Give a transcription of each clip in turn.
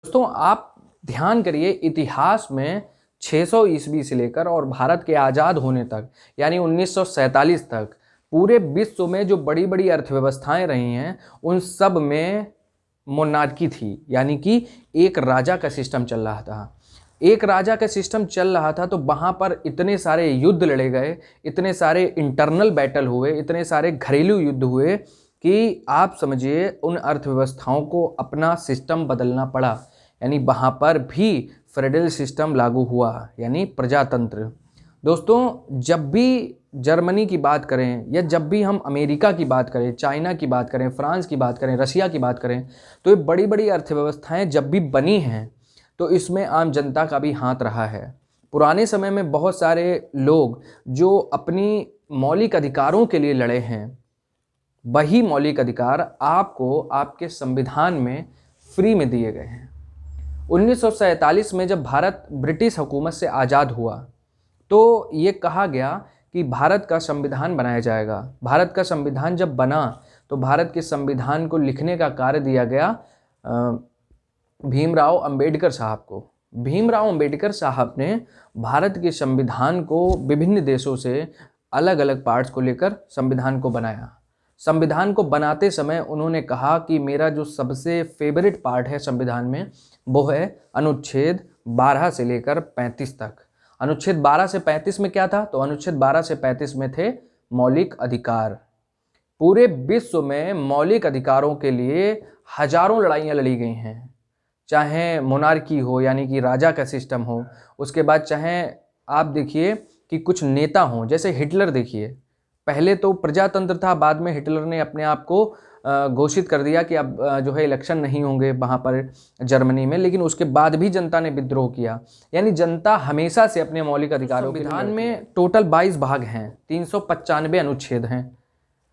दोस्तों आप ध्यान करिए, इतिहास में 600 ईस्वी से लेकर और भारत के आज़ाद होने तक यानी 1947 तक पूरे विश्व में जो बड़ी बड़ी अर्थव्यवस्थाएं रही हैं उन सब में मोनार्की थी, यानी कि एक राजा का सिस्टम चल रहा था। एक राजा का सिस्टम चल रहा था तो वहाँ पर इतने सारे युद्ध लड़े गए, इतने सारे इंटरनल बैटल हुए, इतने सारे घरेलू युद्ध हुए कि आप समझिए उन अर्थव्यवस्थाओं को अपना सिस्टम बदलना पड़ा। यानी वहाँ पर भी फेडरल सिस्टम लागू हुआ, यानी प्रजातंत्र। दोस्तों जब भी जर्मनी की बात करें या जब भी हम अमेरिका की बात करें, चाइना की बात करें, फ्रांस की बात करें, रशिया की बात करें, तो ये बड़ी बड़ी अर्थव्यवस्थाएं जब भी बनी हैं तो इसमें आम जनता का भी हाथ रहा है। पुराने समय में बहुत सारे लोग जो अपनी मौलिक अधिकारों के लिए लड़े हैं, वही मौलिक अधिकार आपको आपके संविधान में फ्री में दिए गए हैं। 1947 में जब भारत ब्रिटिश हुकूमत से आज़ाद हुआ तो ये कहा गया कि भारत का संविधान बनाया जाएगा। भारत का संविधान जब बना तो भारत के संविधान को लिखने का कार्य दिया गया भीमराव अंबेडकर साहब को। भीमराव अंबेडकर साहब ने भारत के संविधान को विभिन्न देशों से अलग अलग पार्ट्स को लेकर संविधान को बनाया। संविधान को बनाते समय उन्होंने कहा कि मेरा जो सबसे फेवरेट पार्ट है संविधान में वो है अनुच्छेद 12 से लेकर 35 तक। अनुच्छेद 12 से 35 में क्या था? तो अनुच्छेद 12 से 35 में थे मौलिक अधिकार। पूरे विश्व में मौलिक अधिकारों के लिए हजारों लड़ाइयाँ लड़ी गई हैं, चाहे मोनार्की हो यानी कि राजा का सिस्टम हो, उसके बाद चाहे आप देखिए कि कुछ नेता हों, जैसे हिटलर देखिए, पहले तो प्रजातंत्र था, बाद में हिटलर ने अपने आप को घोषित कर दिया कि अब जो है इलेक्शन नहीं होंगे वहाँ पर जर्मनी में, लेकिन उसके बाद भी जनता ने विद्रोह किया। यानी जनता हमेशा से अपने मौलिक अधिकारों के लिए संविधान में टोटल 22 भाग हैं, 395 अनुच्छेद हैं।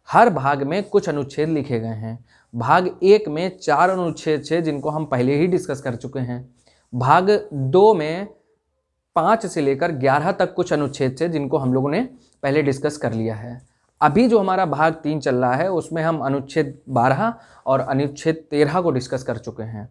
हर भाग में कुछ अनुच्छेद लिखे गए हैं। भाग 1 में 4 अनुच्छेद थे जिनको हम पहले ही डिस्कस कर चुके हैं। भाग 2 में 5 से लेकर 11 तक कुछ अनुच्छेद थे जिनको हम लोगों ने पहले डिस्कस कर लिया है। अभी जो हमारा भाग 3 चल रहा है उसमें हम अनुच्छेद 12 और अनुच्छेद 13 को डिस्कस कर चुके हैं।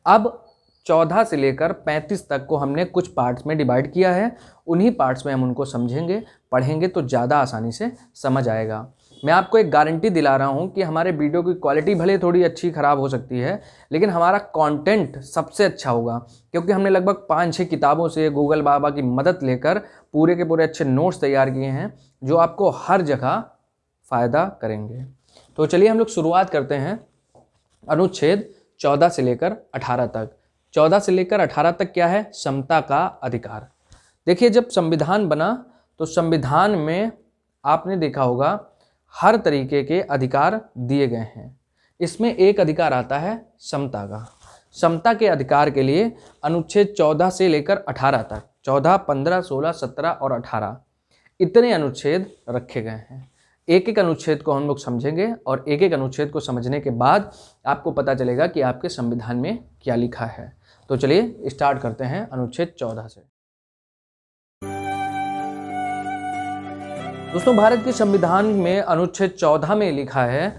अब 14 से लेकर 35 तक को हमने कुछ पार्ट्स में डिवाइड किया है। उन्हीं पार्ट्स में हम उनको समझेंगे, पढ़ेंगे तो ज़्यादा आसानी से समझ आएगा। मैं आपको एक गारंटी दिला रहा हूँ कि हमारे वीडियो की क्वालिटी भले थोड़ी अच्छी ख़राब हो सकती है, लेकिन हमारा कंटेंट सबसे अच्छा होगा, क्योंकि हमने लगभग 5-6 किताबों से गूगल बाबा की मदद लेकर पूरे के पूरे अच्छे नोट्स तैयार किए हैं जो आपको हर जगह फ़ायदा करेंगे। तो चलिए हम लोग शुरुआत करते हैं अनुच्छेद 14 से लेकर 18 तक। 14 से लेकर 18 तक क्या है? समता का अधिकार। देखिए जब संविधान बना तो संविधान में आपने देखा होगा हर तरीके के अधिकार दिए गए हैं। इसमें एक अधिकार आता है समता का। समता के अधिकार के लिए अनुच्छेद 14 से लेकर 18 तक, 14, 15, 16, 17 और 18 इतने अनुच्छेद रखे गए हैं। एक एक अनुच्छेद को हम लोग समझेंगे और एक एक अनुच्छेद को समझने के बाद आपको पता चलेगा कि आपके संविधान में क्या लिखा है। तो चलिए स्टार्ट करते हैं अनुच्छेद 14 से। दोस्तों भारत के संविधान में अनुच्छेद 14 में लिखा है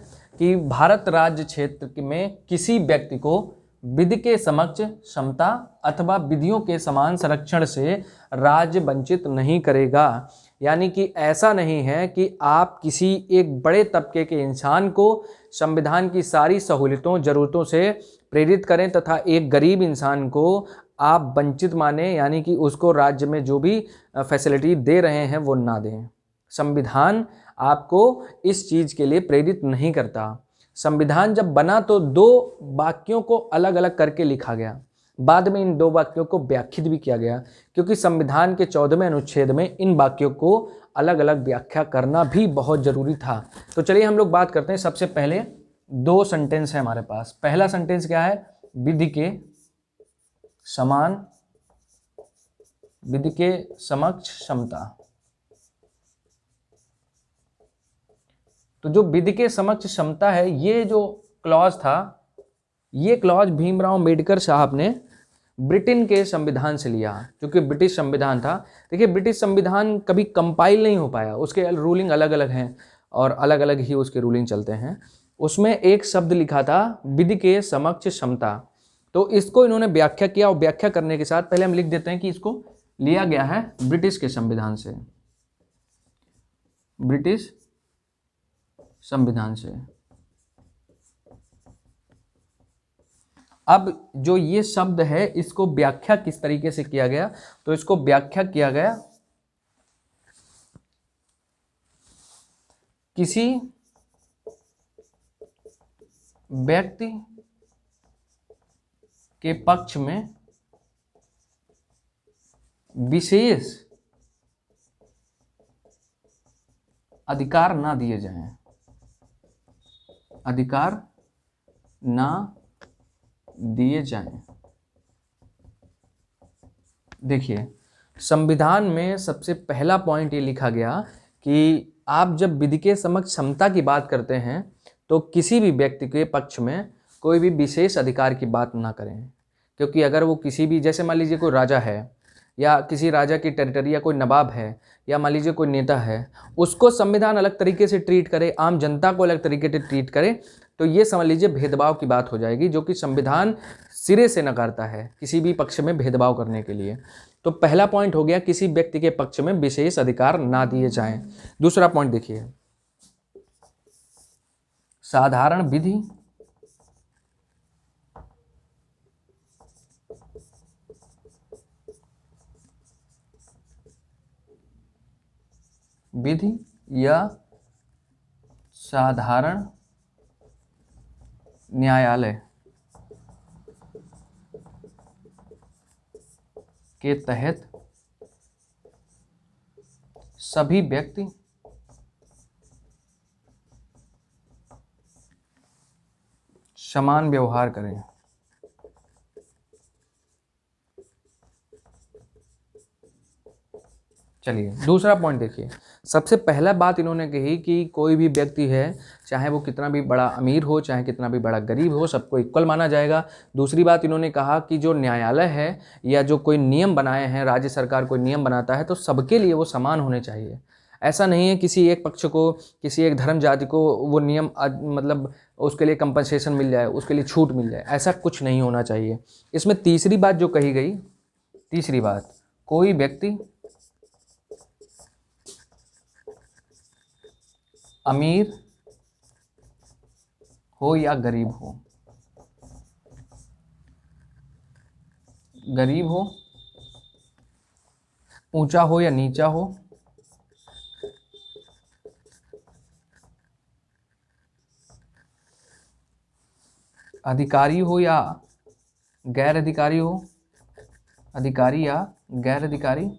कि भारत राज्य क्षेत्र में किसी व्यक्ति को विधि के समक्ष समता अथवा विधियों के समान संरक्षण से राज्य वंचित नहीं करेगा। यानी कि ऐसा नहीं है कि आप किसी एक बड़े तबके के इंसान को संविधान की सारी सहूलियतों ज़रूरतों से प्रेरित करें तथा एक गरीब इंसान को आप वंचित माने, यानी कि उसको राज्य में जो भी फैसिलिटी दे रहे हैं वो ना दें। संविधान आपको इस चीज़ के लिए प्रेरित नहीं करता। संविधान जब बना तो 2 वाक्यों को अलग अलग करके लिखा गया, बाद में इन 2 वाक्यों को व्याख्यात भी किया गया, क्योंकि संविधान के 14वें अनुच्छेद में इन वाक्यों को अलग अलग व्याख्या करना भी बहुत ज़रूरी था। तो चलिए हम लोग बात करते हैं। सबसे पहले 2 सेंटेंस है हमारे पास। पहला सेंटेंस क्या है? विधि के समान, विधि के समक्ष समता। तो जो विधि के समक्ष क्षमता है, ये जो क्लॉज था, ये क्लॉज भीमराव अंबेडकर साहब ने ब्रिटेन के संविधान से लिया, क्योंकि ब्रिटिश संविधान था। देखिए ब्रिटिश संविधान कभी कंपाइल नहीं हो पाया, उसके रूलिंग अलग अलग हैं और अलग अलग ही उसके रूलिंग चलते हैं। उसमें एक शब्द लिखा था विधि के समक्ष क्षमता। तो इसको इन्होंने व्याख्या किया, और व्याख्या करने के साथ पहले हम लिख देते हैं कि इसको लिया गया है ब्रिटिश के संविधान से, ब्रिटिश संविधान से। अब जो ये शब्द है इसको व्याख्या किस तरीके से किया गया, तो इसको व्याख्या किया गया किसी व्यक्ति के पक्ष में विशेष अधिकार ना दिए जाएं, अधिकार ना दिए जाएं। देखिए, संविधान में सबसे पहला पॉइंट ये लिखा गया कि आप जब विधि के समक्ष क्षमता की बात करते हैं तो किसी भी व्यक्ति के पक्ष में कोई भी विशेष अधिकार की बात ना करें, क्योंकि अगर वो किसी भी, जैसे मान लीजिए कोई राजा है या किसी राजा की टेरिटरी, या कोई नवाब है, या मान लीजिए कोई नेता है, उसको संविधान अलग तरीके से ट्रीट करे, आम जनता को अलग तरीके से ट्रीट करे, तो ये समझ लीजिए भेदभाव की बात हो जाएगी, जो कि संविधान सिरे से नकारता है किसी भी पक्ष में भेदभाव करने के लिए। तो पहला पॉइंट हो गया किसी व्यक्ति के पक्ष में विशेष अधिकार ना दिए जाएं। दूसरा पॉइंट देखिए, साधारण विधि विधि या साधारण न्यायालय के तहत सभी व्यक्ति समान व्यवहार करें। चलिए दूसरा पॉइंट देखिए, सबसे पहला बात इन्होंने कही कि कोई भी व्यक्ति है, चाहे वो कितना भी बड़ा अमीर हो, चाहे कितना भी बड़ा गरीब हो, सबको इक्वल माना जाएगा। दूसरी बात इन्होंने कहा कि जो न्यायालय है या जो कोई नियम बनाए हैं, राज्य सरकार कोई नियम बनाता है तो सबके लिए वो समान होने चाहिए। ऐसा नहीं है किसी एक पक्ष को, किसी एक धर्म जाति को वो नियम मतलब उसके लिए कंपनसेशन मिल जाए, उसके लिए छूट मिल जाए, ऐसा कुछ नहीं होना चाहिए। इसमें तीसरी बात जो कही गई, तीसरी बात, कोई व्यक्ति अमीर हो या गरीब हो, गरीब हो, ऊंचा हो या नीचा हो, अधिकारी हो या गैर अधिकारी हो, अधिकारी या गैर अधिकारी,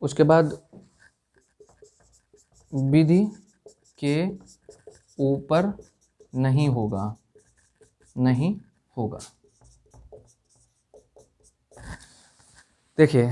उसके बाद विधि के ऊपर नहीं होगा, नहीं होगा। देखिए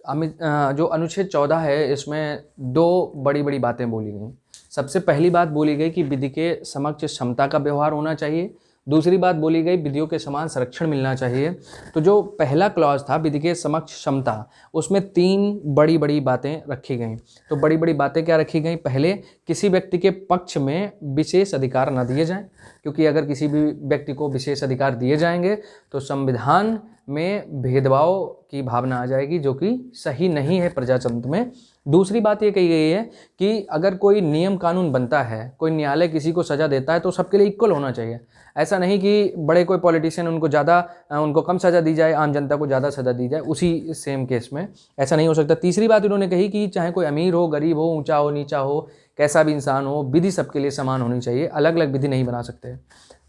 जो अनुच्छेद 14 है इसमें दो बड़ी बड़ी बातें बोली गई। सबसे पहली बात बोली गई कि विधि के समक्ष क्षमता का व्यवहार होना चाहिए। दूसरी बात बोली गई विधियों के समान संरक्षण मिलना चाहिए। तो जो पहला क्लॉज था विधि के समक्ष क्षमता, उसमें तीन बड़ी बड़ी बातें रखी गई। तो बड़ी बड़ी बातें क्या रखी गई? पहले, किसी व्यक्ति के पक्ष में विशेष अधिकार न दिए जाएं, क्योंकि अगर किसी भी व्यक्ति को विशेष अधिकार दिए जाएंगे तो संविधान में भेदभाव की भावना आ जाएगी, जो कि सही नहीं है प्रजातंत्र में। दूसरी बात ये कही गई है कि अगर कोई नियम कानून बनता है, कोई न्यायालय किसी को सज़ा देता है तो सबके लिए इक्वल होना चाहिए। ऐसा नहीं कि बड़े कोई पॉलिटिशियन उनको कम सज़ा दी जाए, आम जनता को ज़्यादा सज़ा दी जाए उसी सेम केस में, ऐसा नहीं हो सकता। तीसरी बात उन्होंने कही कि चाहे कोई अमीर हो, गरीब हो, ऊंचा हो, नीचा हो, कैसा भी इंसान हो, विधि सबके लिए समान होनी चाहिए, अलग अलग विधि नहीं बना सकते।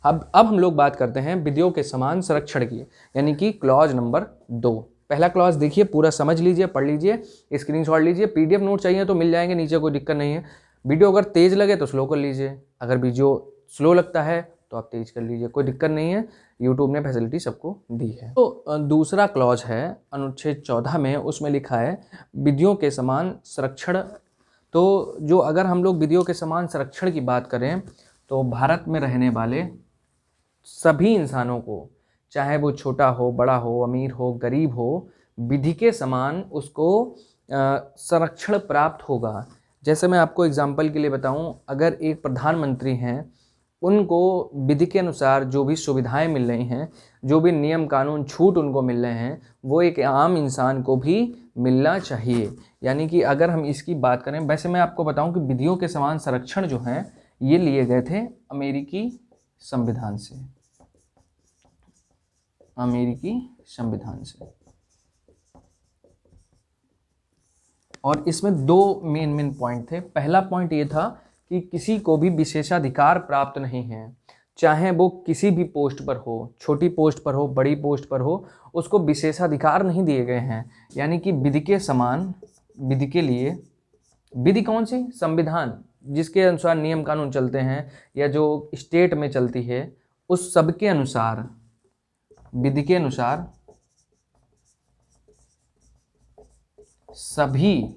अब हम लोग बात करते हैं विधियों के समान संरक्षण की, यानी कि क्लॉज नंबर 2। पहला क्लॉज देखिए, पूरा समझ लीजिए, पढ़ लीजिए, स्क्रीनशॉट लीजिए, पीडीएफ नोट चाहिए तो मिल जाएंगे नीचे, कोई दिक्कत नहीं है। वीडियो अगर तेज़ लगे तो स्लो कर लीजिए, अगर वीडियो स्लो लगता है तो आप तेज़ कर लीजिए, कोई दिक्कत नहीं है, यूट्यूब ने फैसिलिटी सबको दी है। तो दूसरा क्लॉज है अनुच्छेद 14 में, उसमें लिखा है विधियों के समान संरक्षण। तो जो अगर हम लोग विधियों के समान संरक्षण की बात करें तो भारत में रहने वाले सभी इंसानों को, चाहे वो छोटा हो, बड़ा हो, अमीर हो, गरीब हो, विधि के समान उसको संरक्षण प्राप्त होगा। जैसे मैं आपको एग्जाम्पल के लिए बताऊं, अगर एक प्रधानमंत्री हैं, उनको विधि के अनुसार जो भी सुविधाएं मिल रही हैं, जो भी नियम कानून छूट उनको मिल रहे हैं, वो एक आम इंसान को भी मिलना चाहिए। यानी कि अगर हम इसकी बात करें, वैसे मैं आपको बताऊं कि विधियों के समान संरक्षण जो हैं ये लिए गए थे अमेरिकी संविधान से, अमेरिकी संविधान से। और इसमें दो मेन पॉइंट थे। पहला पॉइंट ये था कि किसी को भी विशेषाधिकार प्राप्त नहीं है, चाहे वो किसी भी पोस्ट पर हो, छोटी पोस्ट पर हो, बड़ी पोस्ट पर हो, उसको विशेषाधिकार नहीं दिए गए हैं। यानी कि विधि के समान, विधि के लिए, विधि कौन सी? संविधान, जिसके अनुसार नियम कानून चलते हैं या जो स्टेट में चलती है, उस सब के अनुसार, विधि के अनुसार सभी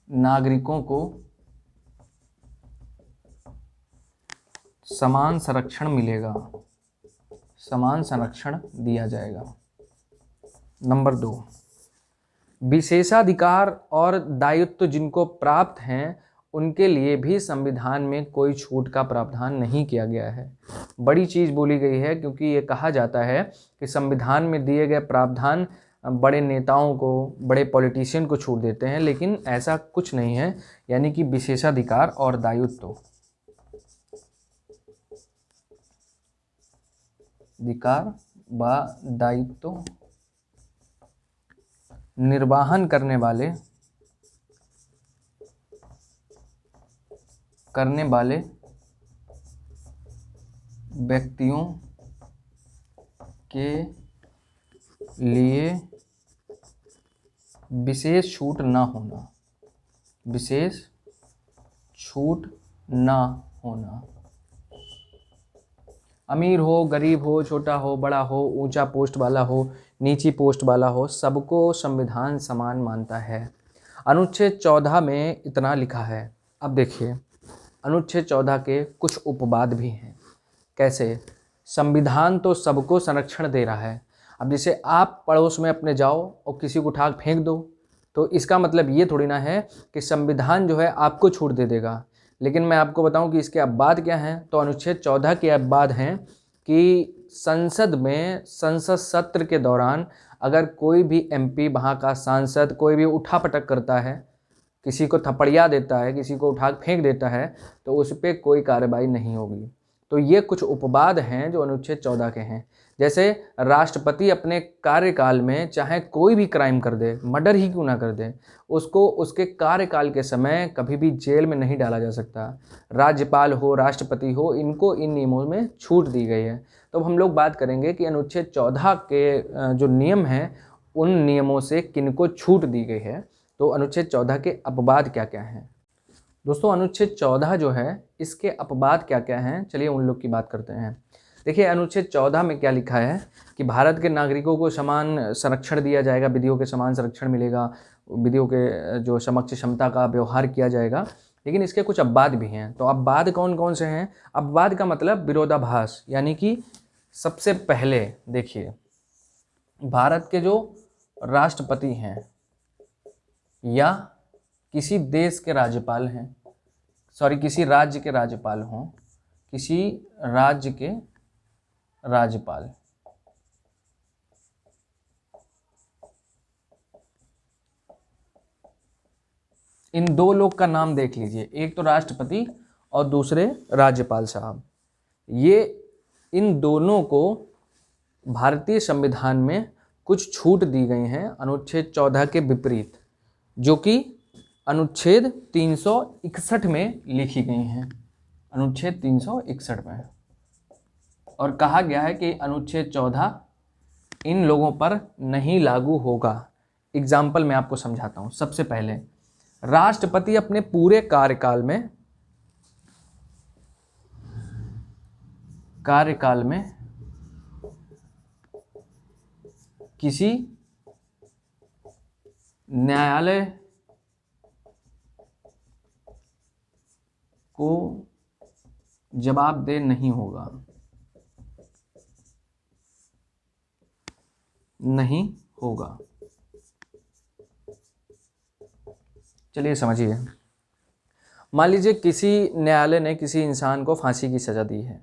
नागरिकों को समान संरक्षण मिलेगा, समान संरक्षण दिया जाएगा। नंबर 2, विशेषाधिकार और दायित्व जिनको प्राप्त हैं उनके लिए भी संविधान में कोई छूट का प्रावधान नहीं किया गया है। बड़ी चीज़ बोली गई है, क्योंकि ये कहा जाता है कि संविधान में दिए गए प्रावधान बड़े नेताओं को, बड़े पॉलिटिशियन को छूट देते हैं, लेकिन ऐसा कुछ नहीं है। यानी कि विशेषाधिकार और दायित्व, अधिकार व दायित्व निर्वाहन करने वाले व्यक्तियों के लिए विशेष छूट न होना, विशेष छूट न होना। अमीर हो, गरीब हो, छोटा हो, बड़ा हो, ऊंचा पोस्ट वाला हो, नीची पोस्ट वाला हो, सबको संविधान समान मानता है। अनुच्छेद 14 में इतना लिखा है। अब देखिए, अनुच्छेद 14 के कुछ उपवाद भी हैं। कैसे? संविधान तो सबको संरक्षण दे रहा है। अब जैसे आप पड़ोस में अपने जाओ और किसी को उठा फेंक दो, तो इसका मतलब ये थोड़ी ना है कि संविधान जो है आपको छूट दे देगा। लेकिन मैं आपको बताऊं कि इसके अपवाद क्या हैं। तो अनुच्छेद 14 के अपवाद हैं कि संसद में, संसद सत्र के दौरान अगर कोई भी एमपी, वहाँ का सांसद कोई भी उठापटक करता है, किसी को थपड़िया देता है, किसी को उठा फेंक देता है, तो उस पर कोई कार्रवाई नहीं होगी। तो ये कुछ उपवाद हैं जो अनुच्छेद 14 के हैं। जैसे राष्ट्रपति अपने कार्यकाल में चाहे कोई भी क्राइम कर दे, मर्डर ही क्यों ना कर दे, उसको उसके कार्यकाल के समय कभी भी जेल में नहीं डाला जा सकता। राज्यपाल हो, राष्ट्रपति हो, इनको इन नियमों में छूट दी गई है। तो हम लोग बात करेंगे कि अनुच्छेद 14 के जो नियम हैं, उन नियमों से किनको छूट दी गई है। तो अनुच्छेद 14 के अपवाद क्या क्या हैं? दोस्तों, अनुच्छेद 14 जो है, इसके अपवाद क्या क्या हैं, चलिए उन लोग की बात करते हैं। देखिए, अनुच्छेद 14 में क्या लिखा है कि भारत के नागरिकों को समान संरक्षण दिया जाएगा, विधियों के समान संरक्षण मिलेगा, विधियों के जो समक्ष क्षमता का व्यवहार किया जाएगा। लेकिन इसके कुछ अपवाद भी हैं। तो अपवाद कौन कौन से हैं? अपवाद का मतलब विरोधाभास। यानी कि सबसे पहले देखिए, भारत के जो राष्ट्रपति हैं या किसी देश के राज्यपाल हैं, किसी राज्य के राज्यपाल हों, किसी राज्य के राज्यपाल, इन दो लोग का नाम देख लीजिए, एक तो राष्ट्रपति और दूसरे राज्यपाल साहब। ये इन दोनों को भारतीय संविधान में कुछ छूट दी गई हैं अनुच्छेद 14 के विपरीत, जो कि अनुच्छेद 361 में लिखी गई हैं, अनुच्छेद 361 में। और कहा गया है कि अनुच्छेद 14 इन लोगों पर नहीं लागू होगा। एग्जाम्पल मैं आपको समझाता हूँ। सबसे पहले, राष्ट्रपति अपने पूरे कार्यकाल में किसी न्यायालय को जवाबदेह नहीं होगा, नहीं होगा। चलिए समझिए। मान लीजिए किसी न्यायालय ने किसी इंसान को फांसी की सज़ा दी है।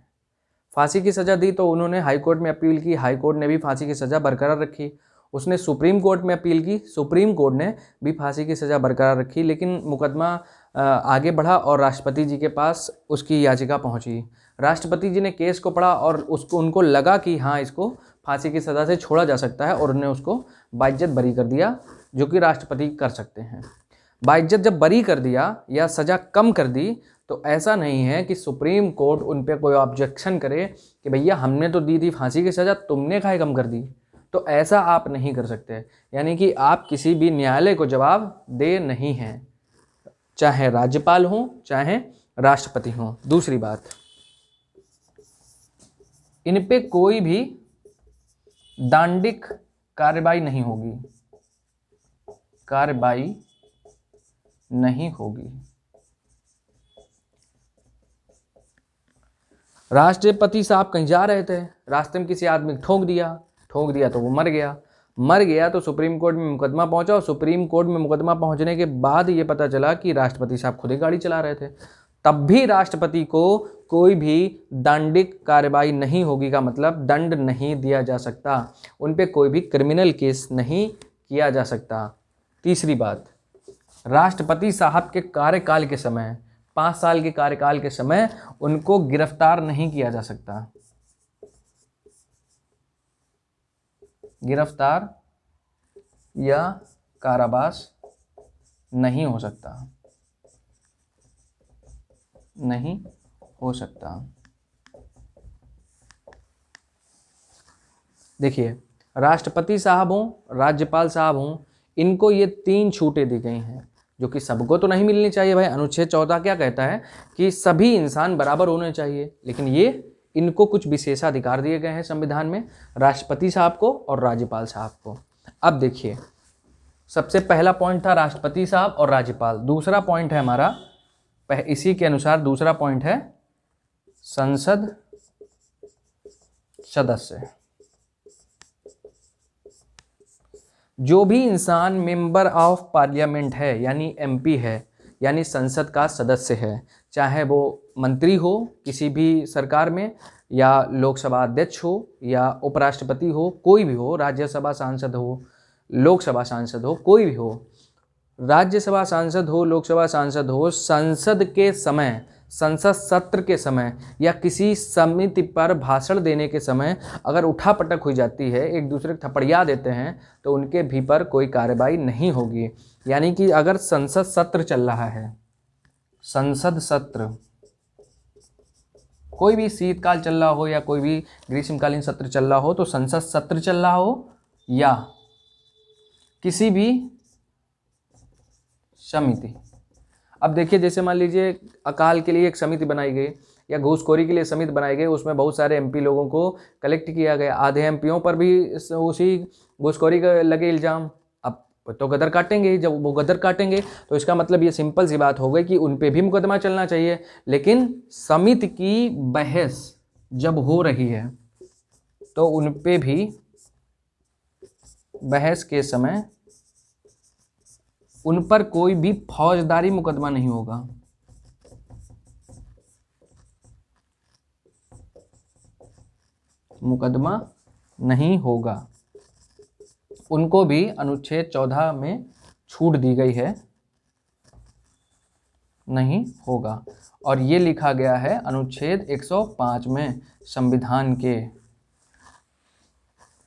फांसी की सज़ा दी तो उन्होंने हाई कोर्ट में अपील की, हाई कोर्ट ने भी फांसी की सज़ा बरकरार रखी। उसने सुप्रीम कोर्ट में अपील की, सुप्रीम कोर्ट ने भी फांसी की सज़ा बरकरार रखी। लेकिन मुकदमा आगे बढ़ा और राष्ट्रपति जी के पास उसकी याचिका पहुंची। राष्ट्रपति जी ने केस को पढ़ा और उसको उनको लगा कि हाँ, इसको फांसी की सज़ा से छोड़ा जा सकता है, और उन्होंने उसको बाइज्जत बरी कर दिया, जो कि राष्ट्रपति कर सकते हैं। बाइज्जत जब बरी कर दिया या सज़ा कम कर दी, तो ऐसा नहीं है कि सुप्रीम कोर्ट उन पर कोई ऑब्जेक्शन करे कि भैया हमने तो दी थी फांसी की सज़ा, तुमने काहे कम कर दी। तो ऐसा आप नहीं कर सकते, यानी कि आप किसी भी न्यायालय को जवाब दे नहीं हैं, चाहे राज्यपाल हो चाहे राष्ट्रपति हो। दूसरी बात, इन पे कोई भी दांडिक कार्रवाई नहीं होगी, कार्रवाई नहीं होगी। राष्ट्रपति साहब कहीं जा रहे थे, रास्ते में किसी आदमी को ठोक दिया तो वो मर गया तो सुप्रीम कोर्ट में मुकदमा पहुंचा, और सुप्रीम कोर्ट में मुकदमा पहुंचने के बाद ये पता चला कि राष्ट्रपति साहब खुद ही गाड़ी चला रहे थे, तब भी राष्ट्रपति को कोई भी दंडिक कार्रवाई नहीं होगी का मतलब दंड नहीं दिया जा सकता, उन पे कोई भी क्रिमिनल केस नहीं किया जा सकता। तीसरी बात, राष्ट्रपति साहब के कार्यकाल के समय, 5 साल के कार्यकाल के समय उनको गिरफ्तार नहीं किया जा सकता, गिरफ्तार या कारावास नहीं हो सकता, नहीं हो सकता। देखिए, राष्ट्रपति साहब हों, राज्यपाल साहब हों, इनको ये 3 छूटें दी गई हैं, जो कि सबको तो नहीं मिलनी चाहिए भाई। अनुच्छेद 14 क्या कहता है कि सभी इंसान बराबर होने चाहिए, लेकिन ये इनको कुछ विशेषाधिकार दिए गए हैं संविधान में, राष्ट्रपति साहब को और राज्यपाल साहब को। अब देखिए, सबसे पहला पॉइंट था राष्ट्रपति साहब और राज्यपाल। दूसरा पॉइंट है हमारा, इसी के अनुसार दूसरा पॉइंट है संसद सदस्य। जो भी इंसान मेंबर ऑफ पार्लियामेंट है, यानी एमपी है, यानी संसद का सदस्य है, चाहे वो मंत्री हो किसी भी सरकार में, या लोकसभा अध्यक्ष हो, या उपराष्ट्रपति हो, कोई भी हो, राज्यसभा सांसद हो, लोकसभा सांसद हो, कोई भी हो, राज्यसभा सांसद हो, लोकसभा सांसद हो, संसद के समय, संसद सत्र के समय या किसी समिति पर भाषण देने के समय अगर उठापटक हो जाती है, एक दूसरे को थपड़िया देते हैं, तो उनके भी पर कोई कार्रवाई नहीं होगी। यानी कि अगर संसद सत्र चल रहा है, संसद सत्र, कोई भी शीतकाल चल रहा हो या कोई भी ग्रीष्मकालीन सत्र चल रहा हो, तो संसद सत्र चल रहा हो या किसी भी समिति, अब देखिए जैसे मान लीजिए अकाल के लिए एक समिति बनाई गई या घूसखोरी के लिए समिति बनाई गई, उसमें बहुत सारे एमपी लोगों को कलेक्ट किया गया, आधे एमपीओं पर भी उसी घूसखोरी का लगे इल्ज़ाम। अब तो गदर काटेंगे ही, जब वो गदर काटेंगे तो इसका मतलब ये सिंपल सी बात हो गई कि उन पे भी मुकदमा चलना चाहिए। लेकिन समिति की बहस जब हो रही है तो उन पे भी बहस के समय उन पर कोई भी फौजदारी मुकदमा नहीं होगा, मुकदमा नहीं होगा। उनको भी अनुच्छेद 14 में छूट दी गई है, नहीं होगा। और ये लिखा गया है अनुच्छेद 105 में संविधान के।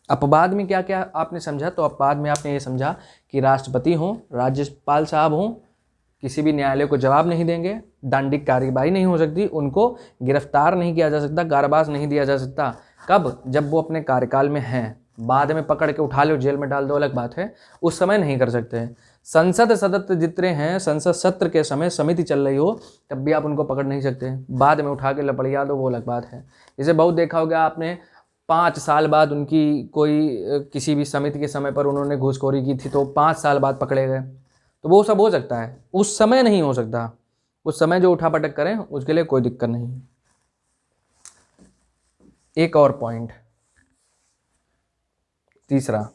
अपवाद में क्या क्या आपने समझा, तो अपवाद में आपने ये समझा कि राष्ट्रपति हों, राज्यपाल साहब हों, किसी भी न्यायालय को जवाब नहीं देंगे, दंडिक कार्रवाई नहीं हो सकती, उनको गिरफ्तार नहीं किया जा सकता, कारावास नहीं दिया जा सकता। कब? जब वो अपने कार्यकाल में हैं। बाद में पकड़ के उठा लो, जेल में डाल दो, अलग बात है, उस समय नहीं कर सकते। संसद सदस्य जितने हैं, संसद सत्र के समय समिति चल रही हो तब भी आप उनको पकड़ नहीं सकते, बाद में उठा के लपड़िया दो, वो अलग बात है। इसे बहुत देखा होगा आपने, 5 साल बाद उनकी कोई किसी भी समिति के समय पर उन्होंने घूसखोरी की थी तो 5 साल बाद पकड़े गए, तो वो सब हो सकता है, उस समय नहीं हो सकता। उस समय जो उठापटक करें उसके लिए कोई दिक्कत नहीं। एक और पॉइंट, तीसरा,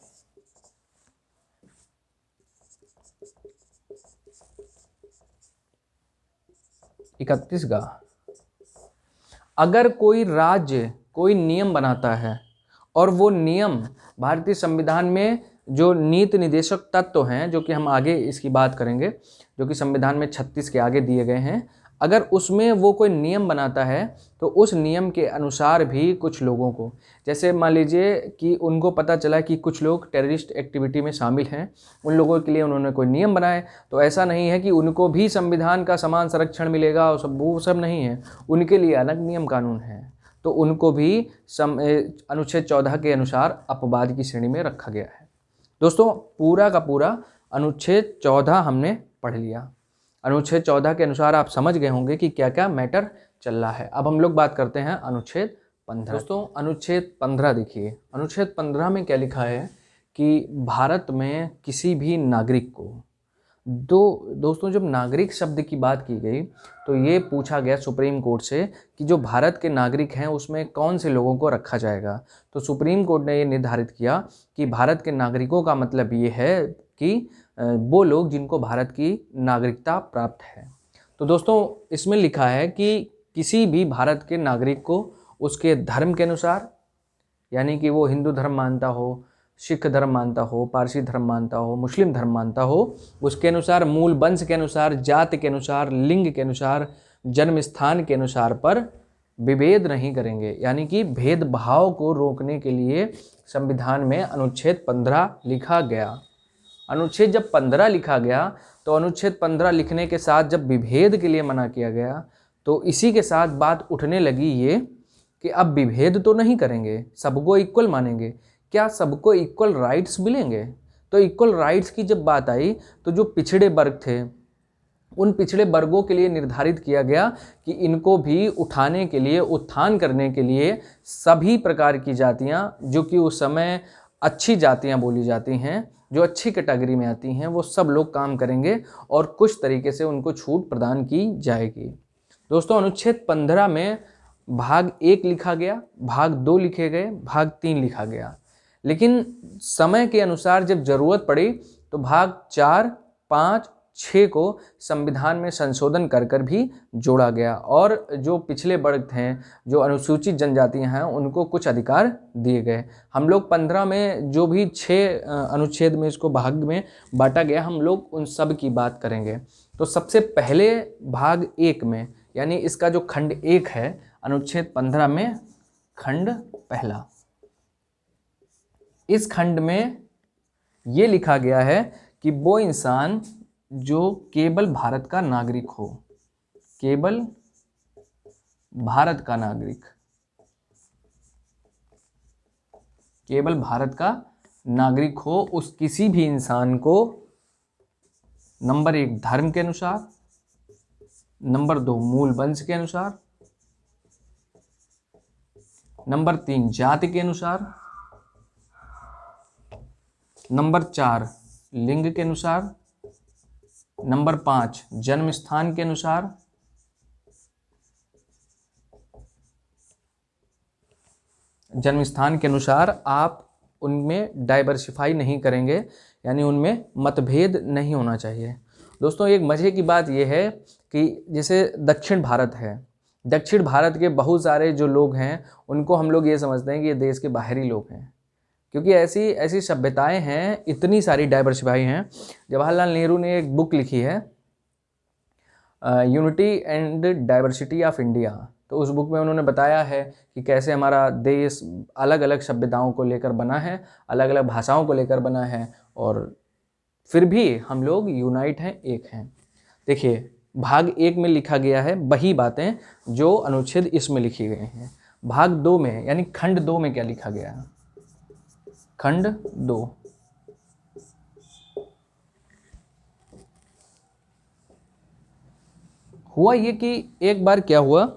31 अगर कोई राज्य कोई नियम बनाता है और वो नियम भारतीय संविधान में जो नीति निदेशक तत्व हैं, जो कि हम आगे इसकी बात करेंगे, जो कि संविधान में 36 के आगे दिए गए हैं, अगर उसमें वो कोई नियम बनाता है तो उस नियम के अनुसार भी कुछ लोगों को, जैसे मान लीजिए कि उनको पता चला कि कुछ लोग टेररिस्ट एक्टिविटी में शामिल हैं, उन लोगों के लिए उन्होंने कोई नियम बनाए, तो ऐसा नहीं है कि उनको भी संविधान का समान संरक्षण मिलेगा और सब, वो सब नहीं है, उनके लिए अलग नियम कानून है, तो उनको भी अनुच्छेद 14 के अनुसार अपवाद की श्रेणी में रखा गया है। दोस्तों पूरा का पूरा अनुच्छेद 14 हमने पढ़ लिया। अनुच्छेद 14 के अनुसार आप समझ गए होंगे कि क्या क्या मैटर चल रहा है। अब हम लोग बात करते हैं अनुच्छेद 15। दोस्तों अनुच्छेद 15 देखिए, अनुच्छेद 15 में क्या लिखा है कि भारत में किसी भी नागरिक को, दोस्तों जब नागरिक शब्द की बात की गई तो ये पूछा गया सुप्रीम कोर्ट से कि जो भारत के नागरिक हैं उसमें कौन से लोगों को रखा जाएगा। तो सुप्रीम कोर्ट ने ये निर्धारित किया कि भारत के नागरिकों का मतलब ये है कि वो लोग जिनको भारत की नागरिकता प्राप्त है। तो दोस्तों इसमें लिखा है कि किसी भी भारत के नागरिक को उसके धर्म के अनुसार, यानी कि वो हिंदू धर्म मानता हो, सिख धर्म मानता हो, पारसी धर्म मानता हो, मुस्लिम धर्म मानता हो, उसके अनुसार, मूल वंश के अनुसार, जाति के अनुसार, लिंग के अनुसार, जन्म स्थान के अनुसार पर विभेद नहीं करेंगे। यानी कि भेदभाव को रोकने के लिए संविधान में अनुच्छेद 15 लिखा गया। अनुच्छेद जब 15 लिखा गया तो अनुच्छेद 15 लिखने के साथ जब विभेद के लिए मना किया गया तो इसी के साथ बात उठने लगी ये कि अब विभेद तो नहीं करेंगे, सबको इक्वल मानेंगे। क्या सबको इक्वल राइट्स मिलेंगे? तो इक्वल राइट्स की जब बात आई तो जो पिछड़े वर्ग थे उन पिछड़े वर्गों के लिए निर्धारित किया गया कि इनको भी उठाने के लिए, उत्थान करने के लिए सभी प्रकार की जातियां जो कि उस समय अच्छी जातियां बोली जाती हैं, जो अच्छी कैटेगरी में आती हैं, वो सब लोग काम करेंगे और कुछ तरीके से उनको छूट प्रदान की जाएगी। दोस्तों अनुच्छेद 15 में भाग 1 लिखा गया, भाग 2 लिखे गए, भाग 3 लिखा गया, लेकिन समय के अनुसार जब जरूरत पड़ी तो भाग 4, 5, 6 को संविधान में संशोधन कर कर भी जोड़ा गया और जो पिछले वर्ग हैं, जो अनुसूचित जनजातियां हैं, उनको कुछ अधिकार दिए गए। हम लोग 15 में जो भी 6 अनुच्छेद में इसको भाग में बांटा गया, हम लोग उन सब की बात करेंगे। तो सबसे पहले भाग 1 में, यानी इसका जो खंड 1 है अनुच्छेद 15 में, खंड पहला, इस खंड में ये लिखा गया है कि वो इंसान जो केवल भारत का नागरिक हो, केवल भारत का नागरिक, केवल भारत का नागरिक हो, उस किसी भी इंसान को नंबर 1 धर्म के अनुसार, नंबर 2 मूल वंश के अनुसार, नंबर 3 जाति के अनुसार, नंबर 4 लिंग के अनुसार, नंबर 5 जन्म स्थान के अनुसार, जन्म स्थान के अनुसार आप उनमें डाइवर्सिफाई नहीं करेंगे, यानी उनमें मतभेद नहीं होना चाहिए। दोस्तों एक मज़े की बात यह है कि जैसे दक्षिण भारत है, दक्षिण भारत के बहुत सारे जो लोग हैं उनको हम लोग ये समझते हैं कि ये देश के बाहरी लोग हैं, क्योंकि ऐसी सभ्यताएं हैं, इतनी सारी डाइवर्सिफाई हैं। जवाहरलाल नेहरू ने एक बुक लिखी है unity and diversity of India, तो उस बुक में उन्होंने बताया है कि कैसे हमारा देश अलग अलग सभ्यताओं को लेकर बना है, अलग अलग भाषाओं को लेकर बना है, और फिर भी हम लोग यूनाइट हैं, एक हैं। देखिए भाग 1 में लिखा गया है वही बातें जो अनुच्छेद इसमें लिखी गई हैं। भाग 2 में यानी खंड 2 में क्या लिखा गया है? खंड 2, हुआ ये कि एक बार क्या हुआ,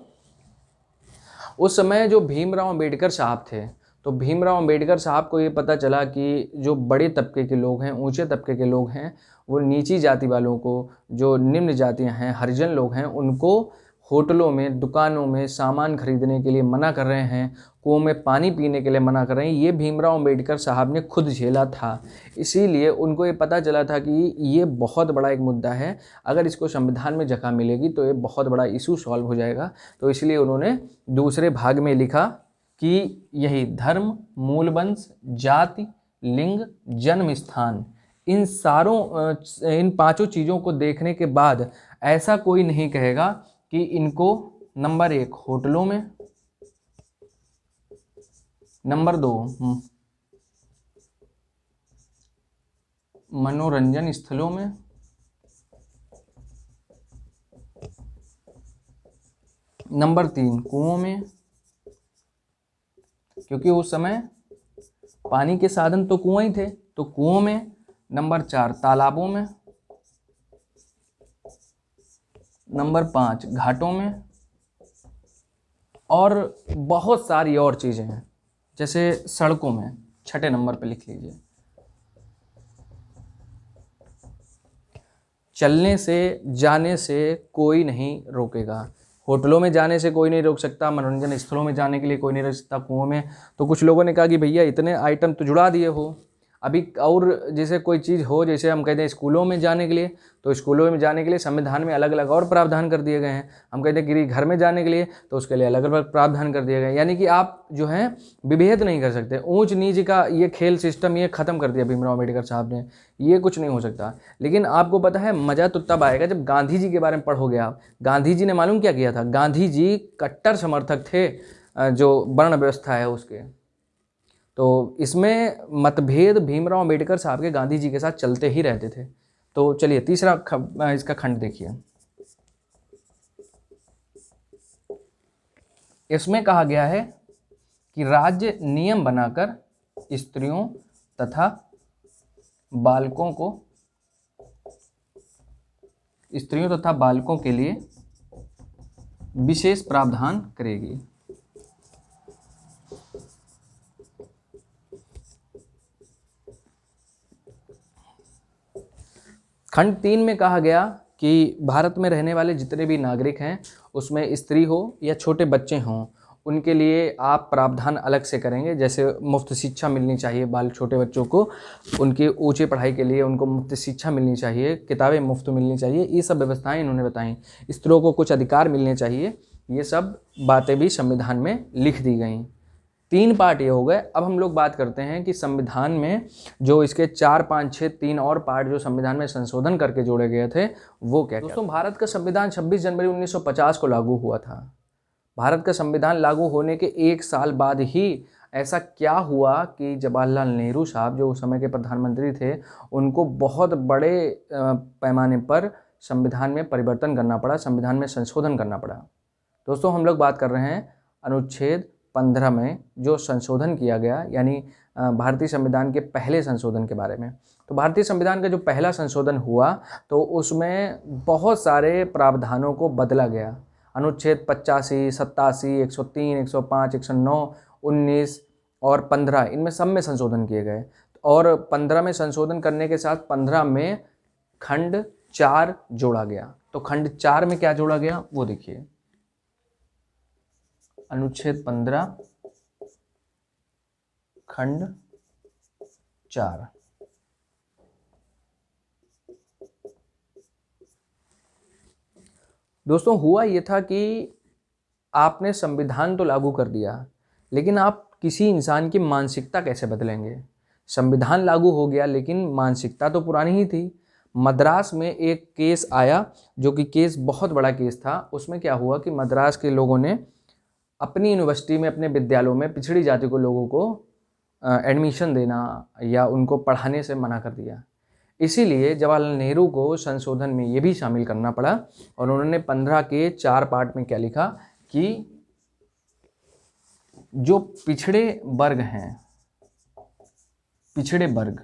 उस समय जो भीमराव अंबेडकर साहब थे, तो भीमराव अंबेडकर साहब को ये पता चला कि जो बड़े तबके के लोग हैं, ऊंचे तबके के लोग हैं, वो नीची जाति वालों को, जो निम्न जातियां हैं, हरिजन लोग हैं, उनको होटलों में, दुकानों में सामान खरीदने के लिए मना कर रहे हैं, कुओं में पानी पीने के लिए मना कर रहे हैं, ये भीमराव अंबेडकर साहब ने खुद झेला था। इसीलिए उनको ये पता चला था कि ये बहुत बड़ा एक मुद्दा है, अगर इसको संविधान में जगह मिलेगी तो ये बहुत बड़ा इशू सॉल्व हो जाएगा। तो इसलिए उन्होंने दूसरे भाग में लिखा कि यही धर्म, मूलवंश, जाति, लिंग, जन्म स्थान, इन पांचों चीज़ों को देखने के बाद ऐसा कोई नहीं कहेगा कि इनको नंबर 1 होटलों में, नंबर 2 मनोरंजन स्थलों में, नंबर 3 कुओं में, क्योंकि उस समय पानी के साधन तो कुआं ही थे, तो कुओं में, नंबर 4 तालाबों में, नंबर 5 घाटों में, और बहुत सारी और चीज़ें हैं जैसे सड़कों में, छठे नंबर पे लिख लीजिए। चलने से, जाने से कोई नहीं रोकेगा। होटलों में जाने से कोई नहीं रोक सकता, मनोरंजन स्थलों में जाने के लिए कोई नहीं रोक सकता, कुओं में। तो कुछ लोगों ने कहा कि भैया इतने आइटम तो जुड़ा दिए हो अभी, और जैसे कोई चीज़ हो, जैसे हम कहते हैं स्कूलों में जाने के लिए, तो स्कूलों में जाने के लिए संविधान में अलग अलग और प्रावधान कर दिए गए हैं। हम कहते हैं कि घर में जाने के लिए, तो उसके लिए अलग अलग प्रावधान कर दिए गए। यानी कि आप जो है विभेद नहीं कर सकते, ऊंच नीच का ये खेल सिस्टम ये ख़त्म कर दिया भीमराव अम्बेडकर साहब ने, ये कुछ नहीं हो सकता। लेकिन आपको पता है मज़ा तो तब आएगा जब गांधी जी के बारे में पढ़ोगे आप। गांधी जी ने मालूम क्या किया था? गांधी जी कट्टर समर्थक थे जो वर्ण व्यवस्था है उसके। तो इसमें मतभेद भीमराव अंबेडकर साहब के गांधी जी के साथ चलते ही रहते थे। तो चलिए तीसरा इसका खंड देखिए। इसमें कहा गया है कि राज्य नियम बनाकर स्त्रियों तथा बालकों के लिए विशेष प्रावधान करेगी। खंड 3 में कहा गया कि भारत में रहने वाले जितने भी नागरिक हैं, उसमें स्त्री हो या छोटे बच्चे हों, उनके लिए आप प्रावधान अलग से करेंगे। जैसे मुफ्त शिक्षा मिलनी चाहिए छोटे बच्चों को, उनकी ऊंची पढ़ाई के लिए उनको मुफ्त शिक्षा मिलनी चाहिए, किताबें मुफ्त मिलनी चाहिए, ये सब व्यवस्थाएं इन्होंने बताई। स्त्रियों को कुछ अधिकार मिलने चाहिए, ये सब बातें भी संविधान में लिख दी गई। 3 पार्ट ये हो गए। अब हम लोग बात करते हैं कि संविधान में जो इसके 4, 5, 6 3 और पार्ट जो संविधान में संशोधन करके जोड़े गए थे वो क्या। दोस्तों, भारत का संविधान 26 जनवरी 1950 को लागू हुआ था। भारत का संविधान लागू होने के 1 साल बाद ही ऐसा क्या हुआ कि जवाहरलाल नेहरू साहब जो उस समय के प्रधानमंत्री थे, उनको बहुत बड़े पैमाने पर संविधान में परिवर्तन करना पड़ा, संविधान में संशोधन करना पड़ा। दोस्तों, हम लोग बात कर रहे हैं अनुच्छेद 15 में जो संशोधन किया गया, यानी भारतीय संविधान के पहले संशोधन के बारे में। तो भारतीय संविधान का जो पहला संशोधन हुआ तो उसमें बहुत सारे प्रावधानों को बदला गया। अनुच्छेद 85, 87, 103, 105, 109, 19 और 15, इनमें सब में संशोधन किए गए। और 15 में संशोधन करने के साथ 15 में खंड 4 जोड़ा गया। तो खंड 4 में क्या जोड़ा गया वो देखिए। अनुच्छेद 15 खंड 4। दोस्तों, हुआ ये था कि आपने संविधान तो लागू कर दिया, लेकिन आप किसी इंसान की मानसिकता कैसे बदलेंगे? संविधान लागू हो गया लेकिन मानसिकता तो पुरानी ही थी। मद्रास में एक केस आया जो कि केस बहुत बड़ा केस था। उसमें क्या हुआ कि मद्रास के लोगों ने अपनी यूनिवर्सिटी में, अपने विद्यालयों में पिछड़ी जाति को लोगों को एडमिशन देना या उनको पढ़ाने से मना कर दिया। इसीलिए जवाहरलाल नेहरू को संशोधन में ये भी शामिल करना पड़ा और उन्होंने 15 के 4 पार्ट में क्या लिखा कि जो पिछड़े वर्ग हैं, पिछड़े वर्ग,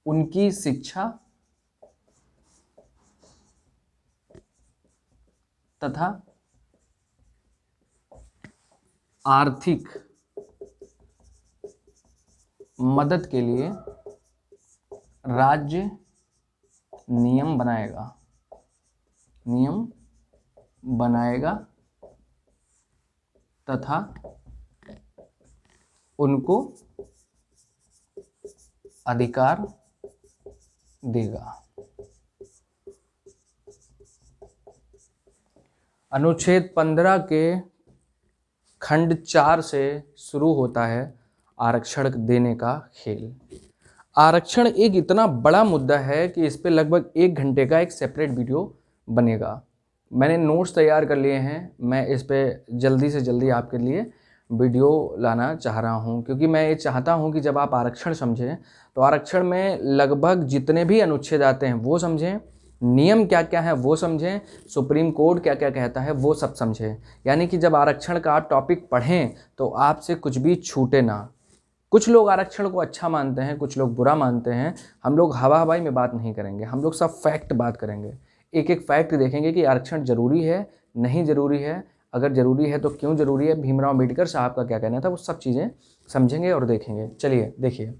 उनकी शिक्षा तथा आर्थिक मदद के लिए राज्य नियम बनाएगा। नियम बनाएगा तथा उनको अधिकार देगा। अनुच्छेद 15 के खंड 4 से शुरू होता है आरक्षण देने का खेल। आरक्षण एक इतना बड़ा मुद्दा है कि इस पे लगभग 1 घंटे का एक सेपरेट वीडियो बनेगा। मैंने नोट्स तैयार कर लिए हैं, मैं इस पे जल्दी से जल्दी आपके लिए वीडियो लाना चाह रहा हूं, क्योंकि मैं ये चाहता हूं कि जब आप आरक्षण समझें तो आरक्षण में लगभग जितने भी अनुच्छेद आते हैं वो समझें, नियम क्या क्या है वो समझें, सुप्रीम कोर्ट क्या क्या कहता है वो सब समझें। यानी कि जब आरक्षण का आप टॉपिक पढ़ें तो आपसे कुछ भी छूटे ना। कुछ लोग आरक्षण को अच्छा मानते हैं, कुछ लोग बुरा मानते हैं। हम लोग हवा हवाई में बात नहीं करेंगे, हम लोग सब फैक्ट बात करेंगे। एक एक फैक्ट देखेंगे कि आरक्षण जरूरी है, नहीं जरूरी है, अगर जरूरी है तो क्यों जरूरी है, भीमराव अम्बेडकर साहब का क्या कहना था, वो सब चीज़ें समझेंगे और देखेंगे। चलिए देखिए,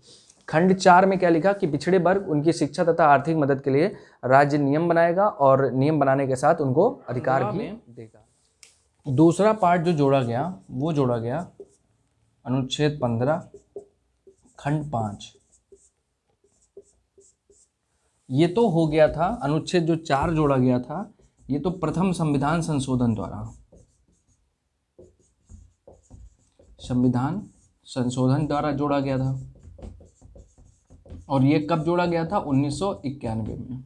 खंड 4 में क्या लिखा कि पिछड़े वर्ग उनकी शिक्षा तथा आर्थिक मदद के लिए राज्य नियम बनाएगा और नियम बनाने के साथ उनको अधिकार भी देगा। दूसरा पार्ट जो जोड़ा गया वो जोड़ा गया अनुच्छेद 15 खंड 5। ये तो हो गया था अनुच्छेद जो 4 जोड़ा गया था, ये तो प्रथम संविधान संशोधन द्वारा, संविधान संशोधन द्वारा जोड़ा गया था। और ये कब जोड़ा गया था? 1991 में।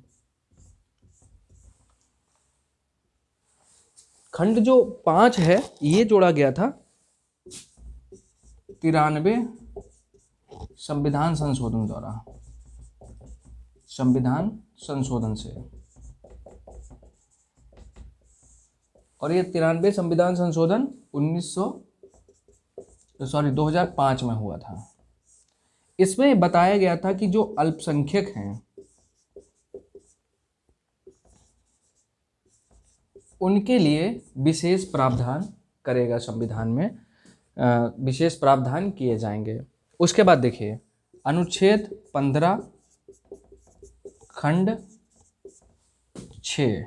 खंड जो 5 है ये जोड़ा गया था 93 संविधान संशोधन द्वारा, संविधान संशोधन से। और ये 93 संविधान संशोधन 2005 में हुआ था। इसमें बताया गया था कि जो अल्पसंख्यक हैं उनके लिए विशेष प्रावधान करेगा, संविधान में विशेष प्रावधान किए जाएंगे। उसके बाद देखिए अनुच्छेद 15 खंड 6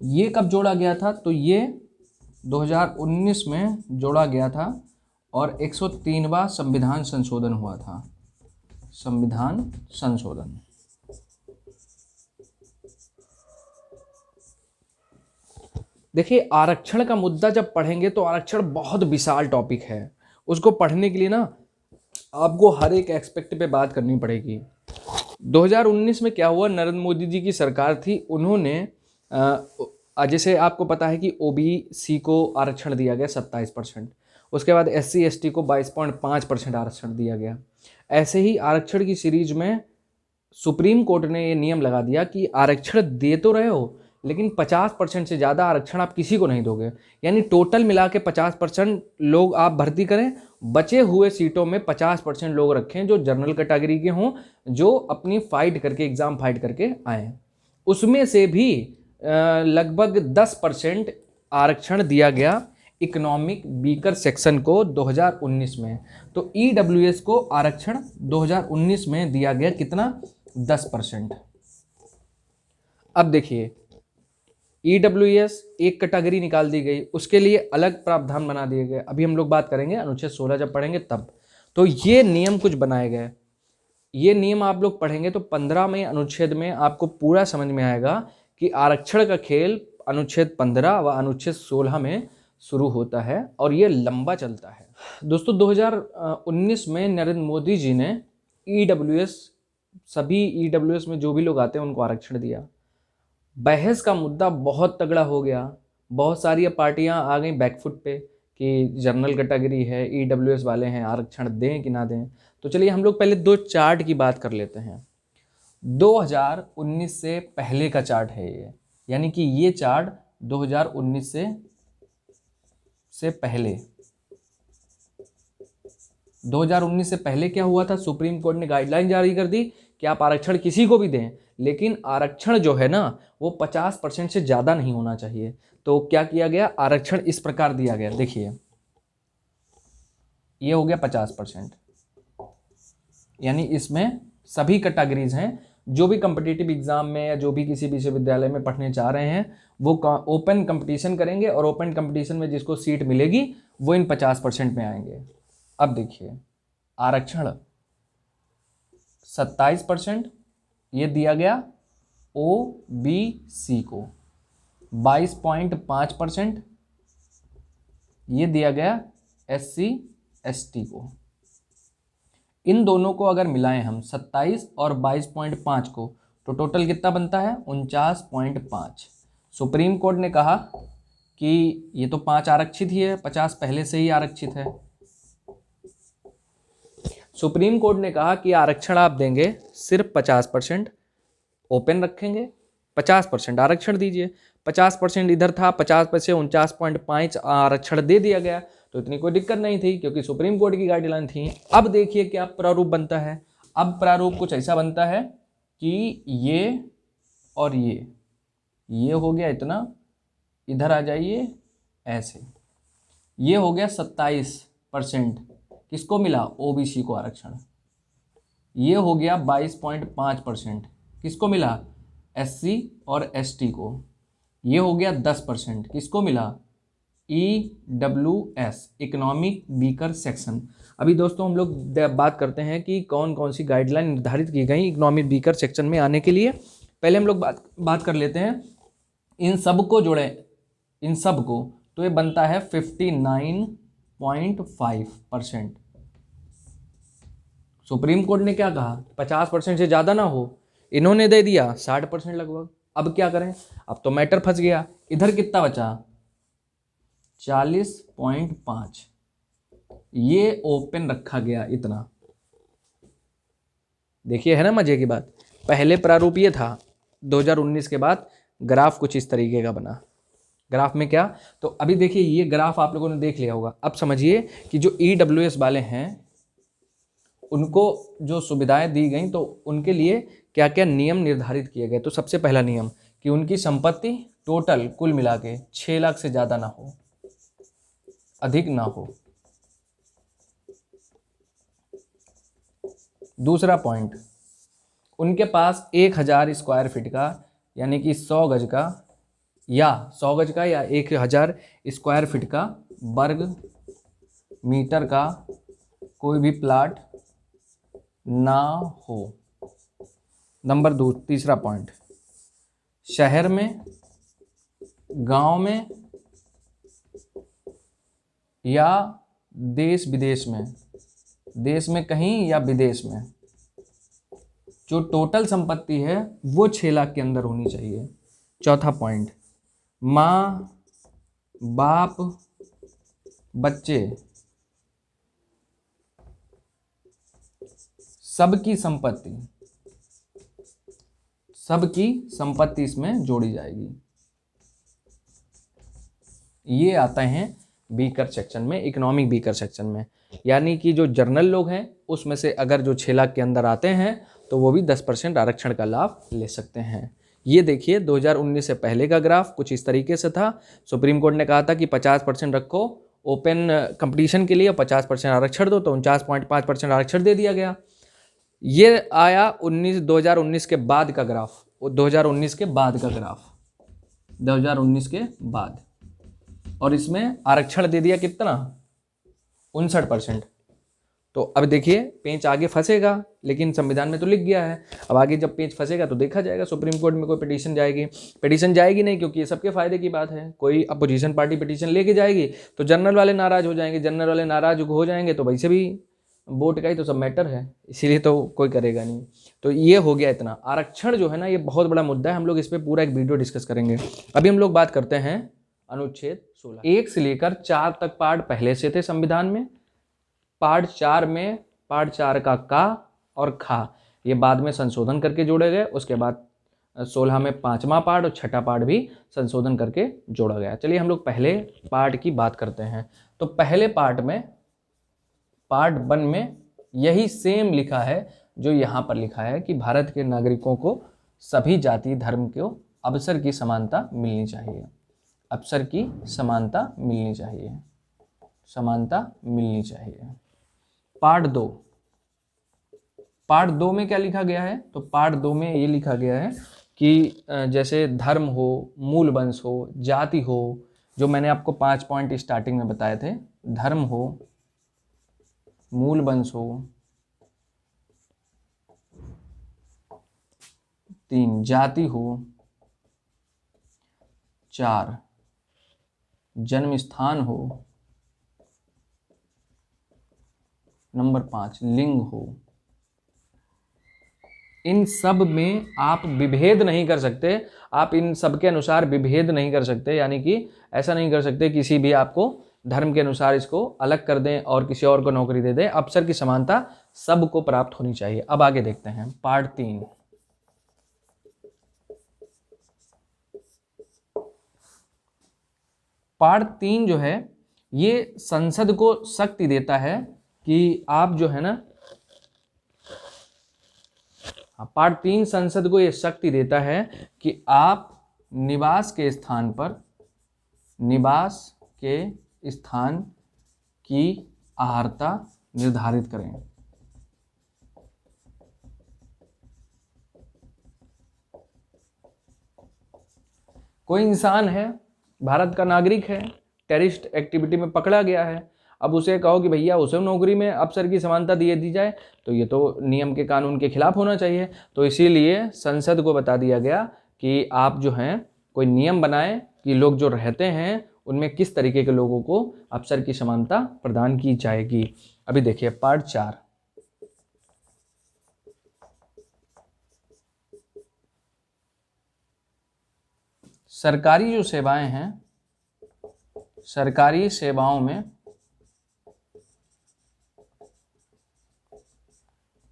ये कब जोड़ा गया था? तो ये 2019 में जोड़ा गया था और 103वां संविधान संशोधन हुआ था, संविधान संशोधन। देखिए आरक्षण का मुद्दा जब पढ़ेंगे तो आरक्षण बहुत विशाल टॉपिक है, उसको पढ़ने के लिए ना आपको हर एक एस्पेक्ट पे बात करनी पड़ेगी। 2019 में क्या हुआ, नरेंद्र मोदी जी की सरकार थी, उन्होंने जैसे आपको पता है कि ओबीसी को आरक्षण दिया गया 27%, उसके बाद SC ST को 22.5% आरक्षण दिया गया। ऐसे ही आरक्षण की सीरीज में सुप्रीम कोर्ट ने ये नियम लगा दिया कि आरक्षण दे तो रहे हो लेकिन 50% से ज़्यादा आरक्षण आप किसी को नहीं दोगे। यानी टोटल मिला के 50% लोग आप भर्ती करें, बचे हुए सीटों में 50% लोग रखें जो जनरल कैटेगरी के हों, जो अपनी फाइट करके एग्ज़ाम फाइट करके आए। उसमें से भी लगभग 10% आरक्षण दिया गया इकोनॉमिक वीकर सेक्शन को 2019 में। तो EWS को आरक्षण 2019 में दिया गया कितना? 10%। अब देखिए EWS एक कैटेगरी निकाल दी गई, उसके लिए अलग प्रावधान बना दिए गए। अभी हम लोग बात करेंगे अनुच्छेद 16 जब पढ़ेंगे तब। तो ये नियम कुछ बनाए गए, ये नियम आप लोग पढ़ेंगे तो 15वें अनुच्छेद में आपको पूरा समझ में आएगा कि आरक्षण का खेल अनुच्छेद 15 व अनुच्छेद 16 में शुरू होता है और ये लंबा चलता है। दोस्तों 2019 में नरेंद्र मोदी जी ने EWS, सभी EWS में जो भी लोग आते हैं उनको आरक्षण दिया। बहस का मुद्दा बहुत तगड़ा हो गया, बहुत सारी पार्टियां आ गई बैकफुट पे कि जनरल कैटेगरी है, EWS वाले हैं, आरक्षण दें कि ना दें। तो चलिए हम लोग पहले 2 चार्ट की बात कर लेते हैं। 2019 से पहले का चार्ट है ये, यानी कि ये चार्ट 2019 से पहले। 2019 से पहले क्या हुआ था? सुप्रीम कोर्ट ने गाइडलाइन जारी कर दी कि आप आरक्षण किसी को भी दें, लेकिन आरक्षण जो है ना वो 50% से ज़्यादा नहीं होना चाहिए। तो क्या किया गया? आरक्षण इस प्रकार दिया गया, देखिए ये हो गया 50%, यानी इसमें सभी कैटेगरीज हैं जो भी कम्पिटिटिव एग्जाम में या जो भी किसी विश्वविद्यालय में पढ़ने चाह रहे हैं वो ओपन कंपटीशन करेंगे, और ओपन कंपटीशन में जिसको सीट मिलेगी वो इन 50% में आएंगे। अब देखिए आरक्षण 27% ये दिया गया OBC को, 22.5% ये दिया गया SC ST को। इन दोनों को अगर मिलाएं हम 27 और 22.5 को तो टोटल कितना बनता है 49.5। सुप्रीम कोर्ट ने कहा कि ये तो 5 आरक्षित ही है, 50 पहले से ही आरक्षित है। सुप्रीम कोर्ट ने कहा कि आरक्षण आप देंगे सिर्फ 50%, ओपन रखेंगे, 50% आरक्षण दीजिए। 50% इधर था, 50 में से 49.5 आरक्षण दे दिया गया, तो इतनी कोई दिक्कत नहीं थी क्योंकि सुप्रीम कोर्ट की गाइडलाइन थी। अब देखिए क्या प्रारूप बनता है। अब प्रारूप कुछ ऐसा बनता है कि ये और ये हो गया इतना, इधर आ जाइए ऐसे, ये हो गया 27%, किसको मिला OBC को आरक्षण। ये हो गया 22.5%, किसको मिला SC और ST को। ये हो गया 10%, किसको मिला EWS इकोनॉमिक वीकर सेक्शन। अभी दोस्तों हम लोग बात करते हैं कि कौन कौन सी गाइडलाइन निर्धारित की गई इकोनॉमिक वीकर सेक्शन में आने के लिए। पहले हम लोग बात कर लेते हैं इन सब को जोड़े, इन सब को, तो ये बनता है 59.5%। सुप्रीम कोर्ट ने क्या कहा 50% से ज़्यादा ना हो, इन्होंने दे दिया 60% लगभग। अब क्या करें, अब तो मैटर फंस गया। इधर कितना बचा 40.5, ये ओपन रखा गया इतना। देखिए है ना मजे की बात। पहले प्रारूप ये था, 2019 के बाद ग्राफ कुछ इस तरीके का बना। ग्राफ में क्या, तो अभी देखिए ये ग्राफ आप लोगों ने देख लिया होगा। अब समझिए कि जो EWS वाले हैं उनको जो सुविधाएं दी गई तो उनके लिए क्या क्या नियम निर्धारित किए गए। तो सबसे पहला नियम कि उनकी संपत्ति टोटल कुल मिला के 6 लाख से ज़्यादा ना हो, अधिक ना हो। दूसरा पॉइंट, उनके पास 1000 स्क्वायर फीट का यानी कि 100 गज का या 1000 स्क्वायर फीट का वर्ग मीटर का कोई भी प्लाट ना हो। नंबर 2, तीसरा पॉइंट, शहर में, गांव में या देश विदेश में, देश में कहीं या विदेश में, जो टोटल संपत्ति है वो 6 लाख के अंदर होनी चाहिए। चौथा पॉइंट, माँ बाप बच्चे सबकी संपत्ति इसमें जोड़ी जाएगी। ये आते हैं वीकर सेक्शन में, इकोनॉमिक वीकर सेक्शन में। यानी कि जो जर्नल लोग हैं उसमें से अगर जो 6 लाख के अंदर आते हैं तो वो भी 10% आरक्षण का लाभ ले सकते हैं। ये देखिए 2019 से पहले का ग्राफ कुछ इस तरीके से था। सुप्रीम कोर्ट ने कहा था कि 50% रखो ओपन कंपटीशन के लिए, 50% आरक्षण दो, तो 49.5% आरक्षण दे दिया गया। ये आया 2019 के बाद का ग्राफ, 2019 के बाद का ग्राफ, 2019 के बाद, और इसमें आरक्षण दे दिया कितना 59%। तो अब देखिए पेंच आगे फंसेगा, लेकिन संविधान में तो लिख गया है। अब आगे जब पेंच फंसेगा तो देखा जाएगा, सुप्रीम कोर्ट में कोई पिटीशन जाएगी नहीं, क्योंकि ये सबके फायदे की बात है। कोई अपोजिशन पार्टी पिटीशन लेके जाएगी तो जनरल वाले नाराज हो जाएंगे, जनरल वाले नाराज हो जाएंगे तो वैसे भी वोट का ही तो सब मैटर है, इसीलिए तो कोई करेगा नहीं। तो ये हो गया इतना। आरक्षण जो है ना ये बहुत बड़ा मुद्दा है, हम लोग इस पर पूरा एक वीडियो डिस्कस करेंगे। अभी हम लोग बात करते हैं अनुच्छेद 16। 1 से लेकर 4 तक पार्ट पहले से थे संविधान में। पार्ट 4 में पार्ट 4 का और खा ये बाद में संशोधन करके जोड़े गए। उसके बाद 16 में 5वां पार्ट और 6ठा पार्ट भी संशोधन करके जोड़ा गया। चलिए हम लोग पहले पार्ट की बात करते हैं। तो पहले पार्ट में, पार्ट 1 में यही सेम लिखा है जो यहाँ पर लिखा है कि भारत के नागरिकों को सभी जाति धर्म को अवसर की समानता मिलनी चाहिए, अवसर की समानता मिलनी चाहिए, समानता मिलनी चाहिए। पार्ट 2, पार्ट 2 में क्या लिखा गया है, तो पार्ट 2 में ये लिखा गया है कि जैसे धर्म हो, मूल वंश हो, जाति हो, जो मैंने आपको 5 पॉइंट स्टार्टिंग में बताए थे, धर्म हो, मूल वंश हो, 3 जाति हो, 4 जन्म स्थान हो, नंबर 5 लिंग हो। इन सब में आप विभेद नहीं कर सकते, आप इन सब के अनुसार विभेद नहीं कर सकते, यानी कि ऐसा नहीं कर सकते किसी भी आपको धर्म के अनुसार इसको अलग कर दें और किसी और को नौकरी दे दें। अवसर की समानता सबको प्राप्त होनी चाहिए। अब आगे देखते हैं पार्ट 3। पार्ट 3 जो है ये संसद को शक्ति देता है कि आप जो है ना, पार्ट 3 संसद को ये शक्ति देता है कि आप निवास के स्थान की आहारता निर्धारित करें। कोई इंसान है, भारत का नागरिक है, टेररिस्ट एक्टिविटी में पकड़ा गया है, अब उसे कहो कि भैया उसे नौकरी में अफसर की समानता दी जाए, तो ये तो नियम के कानून के खिलाफ होना चाहिए। तो इसीलिए संसद को बता दिया गया कि आप जो हैं कोई नियम बनाएं कि लोग जो रहते हैं उनमें किस तरीके के लोगों को अफसर की समानता प्रदान की जाएगी। अभी देखिए पार्ट 4। सरकारी जो सेवाएं हैं, सरकारी सेवाओं में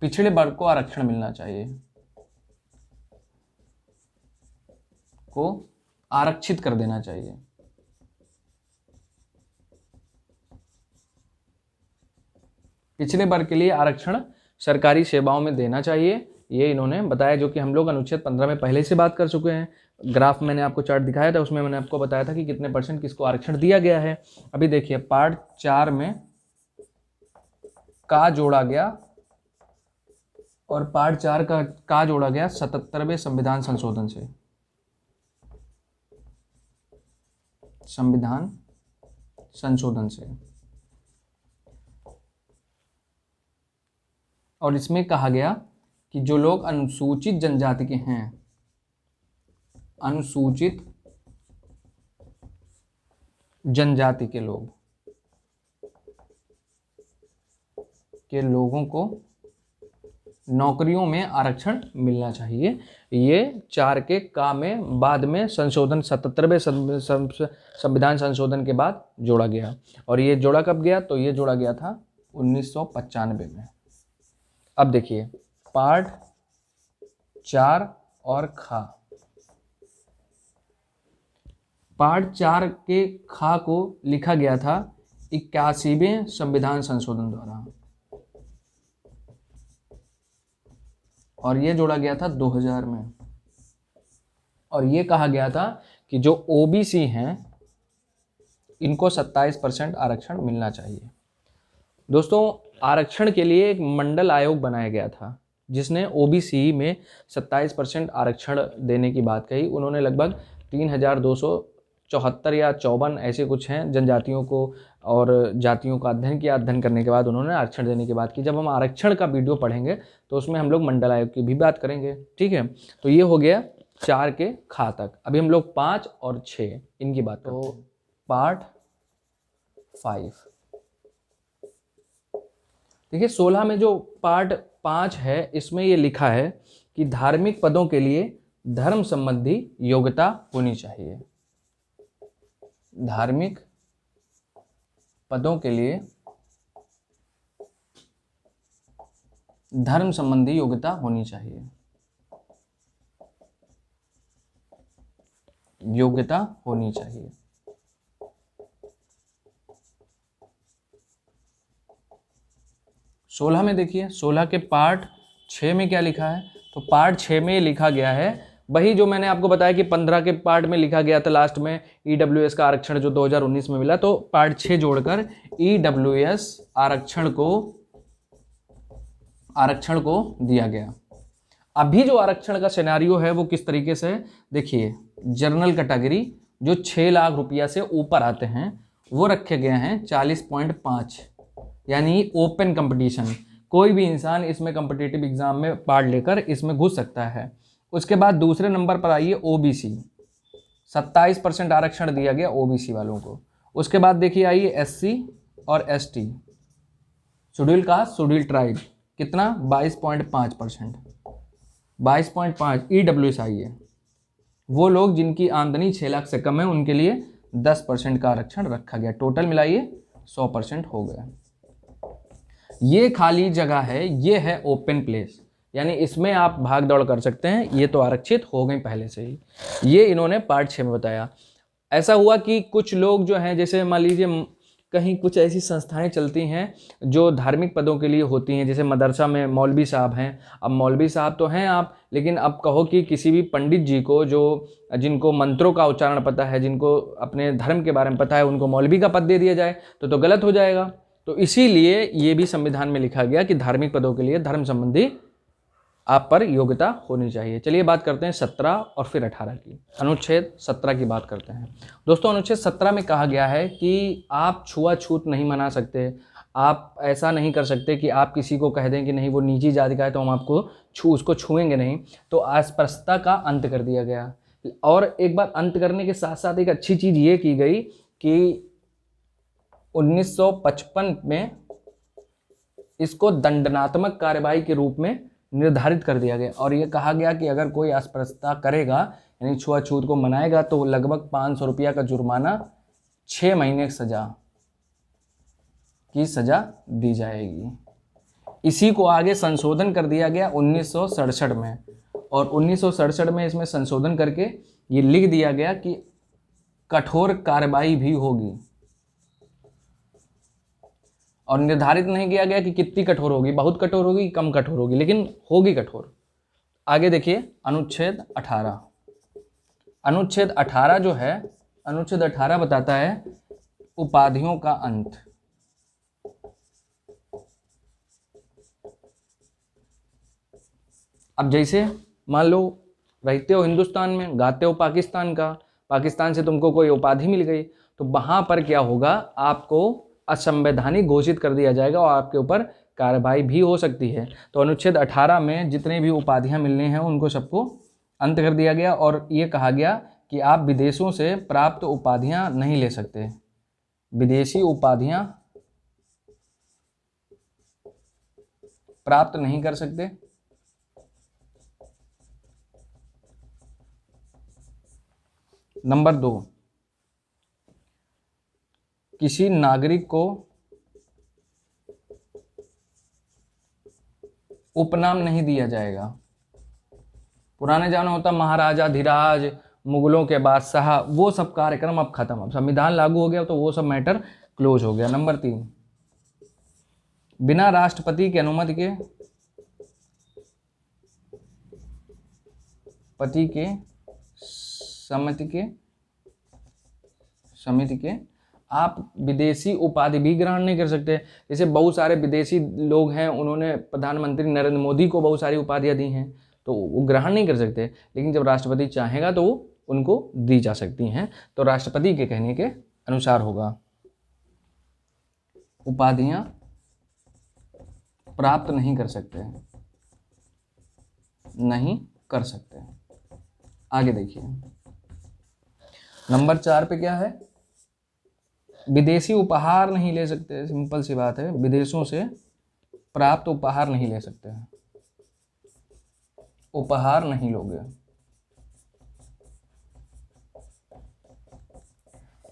पिछड़े वर्ग को आरक्षण मिलना चाहिए, को आरक्षित कर देना चाहिए। पिछड़े वर्ग के लिए आरक्षण सरकारी सेवाओं में देना चाहिए, ये इन्होंने बताया, जो कि हम लोग अनुच्छेद 15 में पहले से बात कर चुके हैं। ग्राफ मैंने आपको चार्ट दिखाया था, उसमें मैंने आपको बताया था कि कितने % किसको आरक्षण दिया गया है। अभी देखिए पार्ट 4 में का जोड़ा गया, और पार्ट 4 का जोड़ा गया 77वें संविधान संशोधन से। संविधान संशोधन से, और इसमें कहा गया कि जो लोग अनुसूचित जनजाति के हैं, अनुसूचित जनजाति के लोगों को नौकरियों में आरक्षण मिलना चाहिए। ये 4 के का में बाद में संशोधन 77वें संविधान संशोधन के बाद जोड़ा गया। और ये जोड़ा कब गया, तो ये जोड़ा गया था 1995 में। अब देखिए पार्ट 4 और खा। पार्ट 4 के खा को लिखा गया था 81वें संविधान संशोधन द्वारा, और ये जोड़ा गया था 2000 में। और ये कहा गया था कि जो ओबीसी हैं इनको 27% आरक्षण मिलना चाहिए। दोस्तों आरक्षण के लिए एक मंडल आयोग बनाया गया था जिसने ओबीसी में 27% आरक्षण देने की बात कही। उन्होंने लगभग 3274 या 54 ऐसे कुछ हैं जनजातियों को और जातियों का अध्ययन किया। अध्ययन करने के बाद उन्होंने आरक्षण देने की बात की। जब हम आरक्षण का वीडियो पढ़ेंगे तो उसमें हम लोग मंडल आयोग की भी बात करेंगे, ठीक है। तो ये हो गया 4 के खा तक। अभी हम लोग 5 और 6 इनकी बात करते हैं। पार्ट 5 देखिए 16 में जो पार्ट 5 है इसमें ये लिखा है कि धार्मिक पदों के लिए धर्म संबंधी योग्यता होनी चाहिए। धार्मिक पदों के लिए धर्म संबंधी योग्यता होनी चाहिए, योग्यता होनी चाहिए। सोलह में देखिए 16 के पार्ट 6 में क्या लिखा है, तो पार्ट 6 में लिखा गया है वही जो मैंने आपको बताया कि 15 के पार्ट में लिखा गया था लास्ट में ईडब्ल्यूएस का आरक्षण जो 2019 में मिला, तो पार्ट 6 जोड़कर ईडब्ल्यूएस आरक्षण को आरक्षण को दिया गया। अभी जो आरक्षण का सिनेरियो है वो किस तरीके से है, देखिए जनरल कैटेगरी जो 6 लाख रुपया से ऊपर आते हैं वो रखे गए हैं 40.5, यानी ओपन कंपटीशन, कोई भी इंसान इसमें कम्पिटिटिव एग्जाम में पार्ट लेकर इसमें घुस सकता है। उसके बाद दूसरे नंबर पर आइए ओबीसी, 27% आरक्षण दिया गया ओबीसी वालों को। उसके बाद देखिए आइए एससी और ST, schedule caste schedule tribe, कितना 22.5%, 22.5। ईडब्ल्यूएस है, वो लोग जिनकी आमदनी 6 लाख से कम है उनके लिए 10% का आरक्षण रखा गया। टोटल मिलाइए 100% हो गया। ये खाली जगह है, ये है ओपन प्लेस, यानी इसमें आप भाग दौड़ कर सकते हैं। ये तो आरक्षित हो गई पहले से ही, ये इन्होंने पार्ट 6 में बताया। ऐसा हुआ कि कुछ लोग जो हैं, जैसे मान लीजिए कहीं कुछ ऐसी संस्थाएं चलती हैं जो धार्मिक पदों के लिए होती हैं, जैसे मदरसा में मौलवी साहब हैं। अब मौलवी साहब तो हैं आप, लेकिन अब कहो कि किसी भी पंडित जी को जो जिनको मंत्रों का उच्चारण पता है, जिनको अपने धर्म के बारे में पता है, उनको मौलवी का पद दे दिया जाए तो गलत हो जाएगा। तो इसीलिए ये भी संविधान में लिखा गया कि धार्मिक पदों के लिए धर्म संबंधी आप पर योग्यता होनी चाहिए। चलिए बात करते हैं 17 और फिर 18 की। अनुच्छेद 17 की बात करते हैं। दोस्तों अनुच्छेद 17 में कहा गया है कि आप छुआछूत नहीं मना सकते, आप ऐसा नहीं कर सकते कि आप किसी को कह दें कि नहीं वो निजी जाति का है तो हम आपको उसको छुएंगे नहीं। तो अस्पृश्यता का अंत कर दिया गया। और एक बार अंत करने के साथ साथ एक अच्छी चीज़ ये की गई कि 1955 में इसको दंडात्मक कार्यवाही के रूप में निर्धारित कर दिया गया। और ये कहा गया कि अगर कोई अस्पृश्यता करेगा यानी छुआछूत को मनाएगा तो लगभग 500 रुपया का जुर्माना, 6 महीने की सजा दी जाएगी। इसी को आगे संशोधन कर दिया गया 1967 में, और 1967 में इसमें संशोधन करके ये लिख दिया गया कि कठोर कार्रवाई भी होगी। और निर्धारित नहीं किया गया कि कितनी कठोर होगी, बहुत कठोर होगी, कम कठोर होगी, लेकिन होगी कठोर। आगे देखिए अनुच्छेद 18। अनुच्छेद 18 जो है, अनुच्छेद 18 बताता है उपाधियों का अंत। अब जैसे मान लो रहते हो हिंदुस्तान में, गाते हो पाकिस्तान का, पाकिस्तान से तुमको कोई उपाधि मिल गई तो वहां पर क्या होगा, आपको असंवैधानिक घोषित कर दिया जाएगा और आपके ऊपर कार्रवाई भी हो सकती है। तो अनुच्छेद 18 में जितने भी उपाधियां मिलने हैं उनको सबको अंत कर दिया गया। और ये कहा गया कि आप विदेशों से प्राप्त उपाधियां नहीं ले सकते, विदेशी उपाधियां प्राप्त नहीं कर सकते। नंबर 2, किसी नागरिक को उपनाम नहीं दिया जाएगा। पुराने जमाने होता महाराजा धीराज, मुगलों के बादशाह, वो सब कार्यक्रम अब खत्म, अब संविधान लागू हो गया तो वो सब मैटर क्लोज हो गया। नंबर 3, बिना राष्ट्रपति की अनुमति के, पति के समिति के आप विदेशी उपाधि भी ग्रहण नहीं कर सकते। जैसे बहुत सारे विदेशी लोग हैं, उन्होंने प्रधानमंत्री नरेंद्र मोदी को बहुत सारी उपाधियां दी हैं तो वो ग्रहण नहीं कर सकते, लेकिन जब राष्ट्रपति चाहेगा तो उनको दी जा सकती हैं। तो राष्ट्रपति के कहने के अनुसार होगा। उपाधियां प्राप्त नहीं कर सकते, नहीं कर सकते। आगे देखिए नंबर 4 पे क्या है, विदेशी उपहार नहीं ले सकते। सिंपल सी बात है, विदेशों से प्राप्त उपहार नहीं ले सकते हैं, उपहार नहीं लोगे।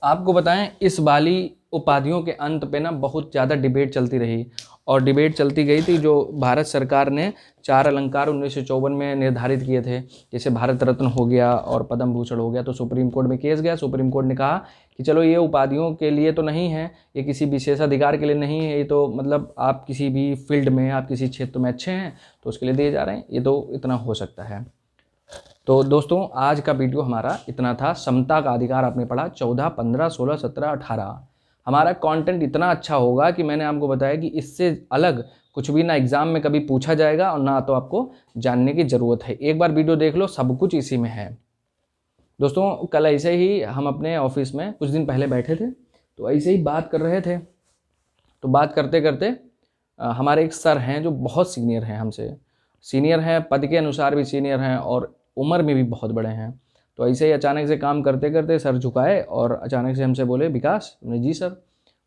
आपको बताएं इस वाली उपाधियों के अंत पे ना बहुत ज़्यादा डिबेट चलती रही, और डिबेट चलती गई थी। जो भारत सरकार ने 4 अलंकार 1954 में निर्धारित किए थे, जैसे भारत रत्न हो गया और पद्म भूषण हो गया, तो सुप्रीम कोर्ट में केस गया। सुप्रीम कोर्ट ने कहा कि चलो ये उपाधियों के लिए तो नहीं है, ये किसी विशेषाधिकार के लिए नहीं है, ये तो मतलब आप किसी भी फील्ड में, आप किसी क्षेत्र में अच्छे हैं तो उसके लिए दिए जा रहे हैं, ये तो इतना हो सकता है। तो दोस्तों आज का वीडियो हमारा इतना था। समता का अधिकार आपने पढ़ा 14, 15, 16, 17, 18। हमारा कंटेंट इतना अच्छा होगा कि मैंने आपको बताया कि इससे अलग कुछ भी ना एग्ज़ाम में कभी पूछा जाएगा और ना तो आपको जानने की ज़रूरत है। एक बार वीडियो देख लो, सब कुछ इसी में है। दोस्तों कल ऐसे ही हम अपने ऑफिस में कुछ दिन पहले बैठे थे, तो ऐसे ही बात कर रहे थे। तो बात करते करते हमारे एक सर हैं जो बहुत सीनियर हैं, हमसे सीनियर हैं, पद के अनुसार भी सीनियर हैं और उम्र में भी बहुत बड़े हैं। तो ऐसे ही अचानक से काम करते करते सर झुकाए और अचानक से हमसे बोले, विकास। हमने जी सर।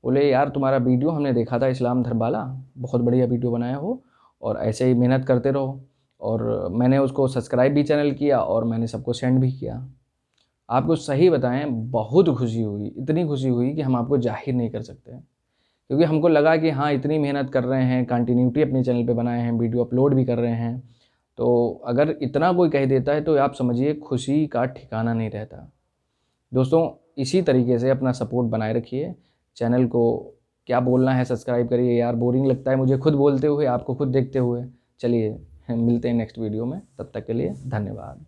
बोले यार तुम्हारा वीडियो हमने देखा था इस्लाम धर्म वाला, बहुत बढ़िया वीडियो बनाया हो और ऐसे ही मेहनत करते रहो। और मैंने उसको सब्सक्राइब भी चैनल किया और मैंने सबको सेंड भी किया। आपको सही बताएं, बहुत खुशी हुई, इतनी खुशी हुई कि हम आपको जाहिर नहीं कर सकते। क्योंकि हमको लगा कि हाँ इतनी मेहनत कर रहे हैं, कंटिन्यूटी अपने चैनल पे बनाए हैं, वीडियो अपलोड भी कर रहे हैं, तो अगर इतना कोई कह देता है तो आप समझिए खुशी का ठिकाना नहीं रहता। दोस्तों इसी तरीके से अपना सपोर्ट बनाए रखिए। चैनल को क्या बोलना है, सब्सक्राइब करिए। यार बोरिंग लगता है मुझे खुद बोलते हुए, आपको खुद देखते हुए। चलिए मिलते हैं नेक्स्ट वीडियो में, तब तक के लिए धन्यवाद।